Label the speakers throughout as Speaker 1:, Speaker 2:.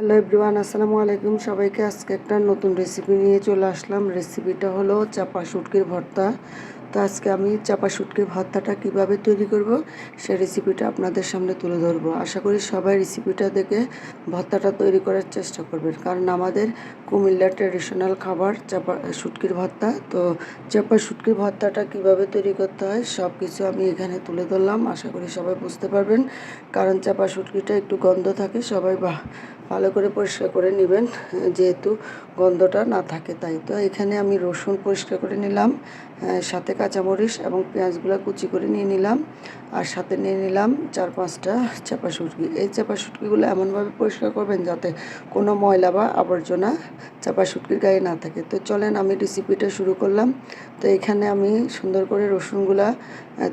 Speaker 1: Hello everyone, আসসালামু আলাইকুম সবাইকে। আজকে একটা নতুন রেসিপি নিয়ে চলে আসলাম। রেসিপিটা হলো চাপা শুটকির ভর্তা। তো আজকে আমি চাপা শুটকির ভর্তাটা কিভাবে তৈরি করব সেই রেসিপিটা আপনাদের সামনে তুলে ধরবো। আশা করি সবাই রেসিপিটা দেখে ভর্তাটা তৈরি করার চেষ্টা করবেন, কারণ আমাদের কুমিল্লার ট্র্যাডিশনাল খাবার চাপা শুটকির ভর্তা। তো চাপা শুটকির ভর্তাটা কিভাবে তৈরি করতে হয় সব কিছু আমি এখানে তুলে ধরলাম। আশা করি সবাই বুঝতে পারবেন, কারণ চাপা শুটকিটা একটু গন্ধ থাকে, সবাই ভালো করে পরিষ্কার করে নেবেন যেহেতু গন্ধটা না থাকে। তাই তো এখানে আমি রসুন পরিষ্কার করে নিলাম, সাথে কাঁচামরিচ এবং পেঁয়াজগুলো কুচি করে নিয়ে নিলাম, আর সাথে নিয়ে নিলাম 4-5টা চাপা শুটকি। এই চাপা শুটকিগুলো এমনভাবে পরিষ্কার করবেন যাতে কোনো ময়লা বা আবর্জনা চাপা শুটকির গায়ে না থাকে। তো চলেন আমি রেসিপিটা শুরু করলাম। তো এখানে আমি সুন্দর করে রসুনগুলা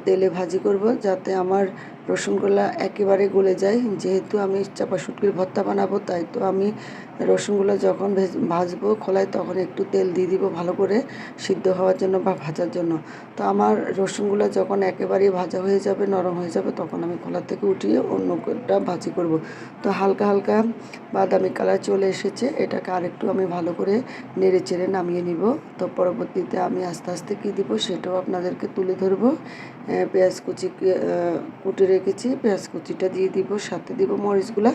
Speaker 1: তেলে ভাজি করব যাতে আমার রসুনগুলা একেবারে গলে যায়। যেহেতু আমি চাপা শুটকির ভর্তা বানাবো, তাই তো আমি রসুনগুলো যখন ভাজবো খোলায় তখন একটু তেল দিয়ে দিব ভালো করে সিদ্ধ হওয়ার জন্য বা ভাজার জন্য। তো আমার রসুনগুলো যখন একেবারেই ভাজা হয়ে যাবে, নরম হয়ে যাবে, তখন আমি খোলা থেকে উঠিয়ে অন্যটা ভাজি করব। তো হালকা হালকা বাদামি কালার চলে এসেছে, এটাকে আরেকটু আমি ভালো করে নেড়ে চেড়ে নামিয়ে নিব। তো পরবর্তীতে আমি আস্তে আস্তে কী দিব সেটাও আপনাদেরকে তুলে ধরবো। পেঁয়াজ কুটে রেখেছি, পেঁয়াজ কুচিটা দিয়ে দিব, সাথে দিব মরিচগুলা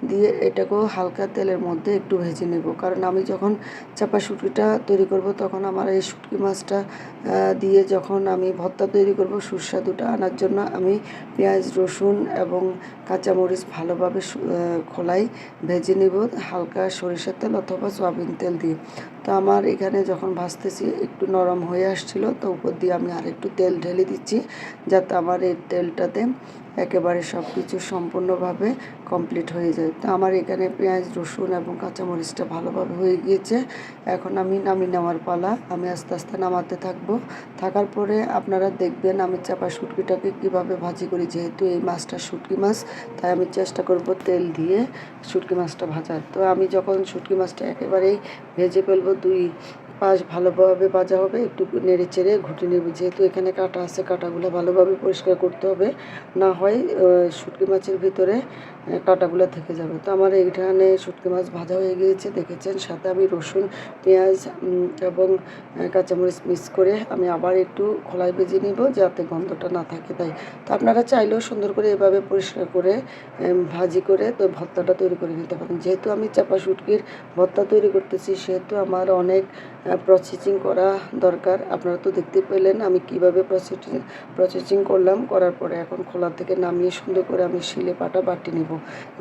Speaker 1: দিয়ে এটাকেও হালকা তেলের মধ্যে একটু ভেজে নেব। কারণ আমি যখন চাপা শুটকিটা তৈরি করব তখন আমার এই শুটকি মাছটা দিয়ে যখন আমি ভর্তা তৈরি করব সুস্বাদুটা আনার জন্য আমি পেঁয়াজ, রসুন এবং কাঁচামরিচ ভালোভাবে খোলাই ভেজে নেব হালকা সরিষার তেল অথবা সয়াবিন তেল দিয়ে। তো আমার এখানে যখন ভাজতেছি একটু নরম হয়ে আসছিল, তো উপর দিয়ে আমি আরেকটু তেল ঢেলে দিচ্ছি যাতে আমার এই তেলটাতে একেবারে সব কিছু সম্পূর্ণভাবে কমপ্লিট হয়ে যায়। তো আমার এখানে পেঁয়াজ, রসুন এবং কাঁচামরিচটা ভালোভাবে হয়ে গিয়েছে। এখন আমি নামিয়ে নেওয়ার পালা। আমি আস্তে আস্তে নামাতে থাকবো। থাকার পরে আপনারা দেখবেন আমি চাপা শুটকিটাকে কীভাবে ভাজি করি। যেহেতু এই মাছটা শুটকি মাছ, তাই আমি চেষ্টা করব তেল দিয়ে শুটকি মাছটা ভাজার। তো আমি যখন শুটকি মাছটা একেবারেই ভেজে ফেলবো, 2 পাশ ভালোভাবে ভাজা হবে, একটু নেড়ে চেড়ে ঘুটে নেব। যেহেতু এখানে কাটা আছে, কাটাগুলো ভালোভাবে পরিষ্কার করতে হবে, না হয় শুটকি মাছের ভিতরে কাটাগুলো থেকে যাবে। তো আমার এইখানে শুটকি মাছ ভাজা হয়ে গিয়েছে দেখেছেন। সাথে আমি রসুন, পেঁয়াজ এবং কাঁচামরিচ মিক্স করে আমি আবার একটু খোলায় ভেজে নিব যাতে গন্ধটা না থাকে। তাই তো আপনারা চাইলেও সুন্দর করে এভাবে পরিষ্কার করে ভাজি করে তো ভর্তাটা তৈরি করে নিতে পারেন। যেহেতু আমি চাপা শুটকির ভর্তা তৈরি করতেছি সেহেতু আমার অনেক প্রসেসিং করা দরকার। আপনারা তো দেখতে পেলেন আমি কীভাবে প্রসেসিং করলাম। করার পরে এখন খোলা থেকে নামিয়ে সুন্দর করে আমি শিলে-পাটা বাটি নেব।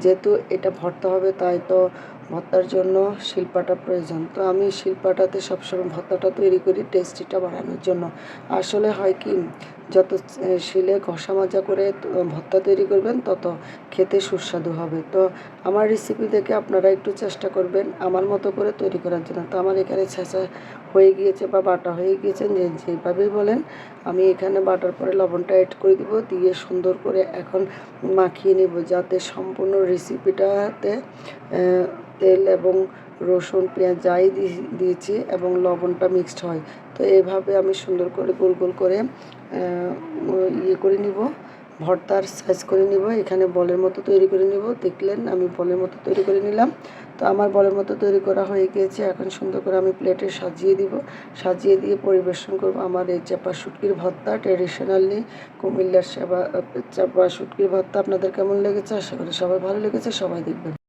Speaker 1: যেহেতু এটা ভর্তা হবে, তাই তো ভর্তার জন্য শিলপাটা প্রয়োজন। তো আমি শিলপাটাতে সবসময় ভর্তাটা তৈরি করি টেস্টিটা বাড়ানোর জন্য। আসলে হয় কি, যত শিলে ঘষা মাজা করে ভর্তা তৈরি করবেন তত খেতে সুস্বাদু হবে। তো আমার রেসিপি দেখে আপনারা একটু চেষ্টা করবেন আমার মতো করে তৈরি করার জন্য। তো আমার এখানে ছেঁচা হয়ে গিয়েছে বা বাটা হয়ে গিয়েছে, যেভাবেই বলেন। আমি এখানে বাটার পরে লবণটা অ্যাড করে দিব, দিয়ে সুন্দর করে এখন মাখিয়ে নেব যাতে সম্পূর্ণ রেসিপিটাতে তেল এবং রসুন, পেঁয়াজ যাই দিয়েছি এবং লবণটা মিক্সড হয়। তো এভাবে আমি সুন্দর করে গোল গোল করে করে নিব, ভর্তার সাইজ করে নিব। এখানে বলের মতো তৈরি করে নিব। দেখলেন আমি বলের মতো তৈরি করে নিলাম। তো আমার বলের মতো তৈরি করা হয়ে গিয়েছে। এখন সুন্দর করে আমি প্লেটে সাজিয়ে দিব, সাজিয়ে দিয়ে পরিবেশন করব আমার এই চাপা শুটকির ভর্তা, ট্র্যাডিশনালি কুমিল্লার চাপা শুটকির ভর্তা। আপনাদের কেমন লেগেছে? আশা করি সবাই ভালো লেগেছে, সবাই দেখবেন।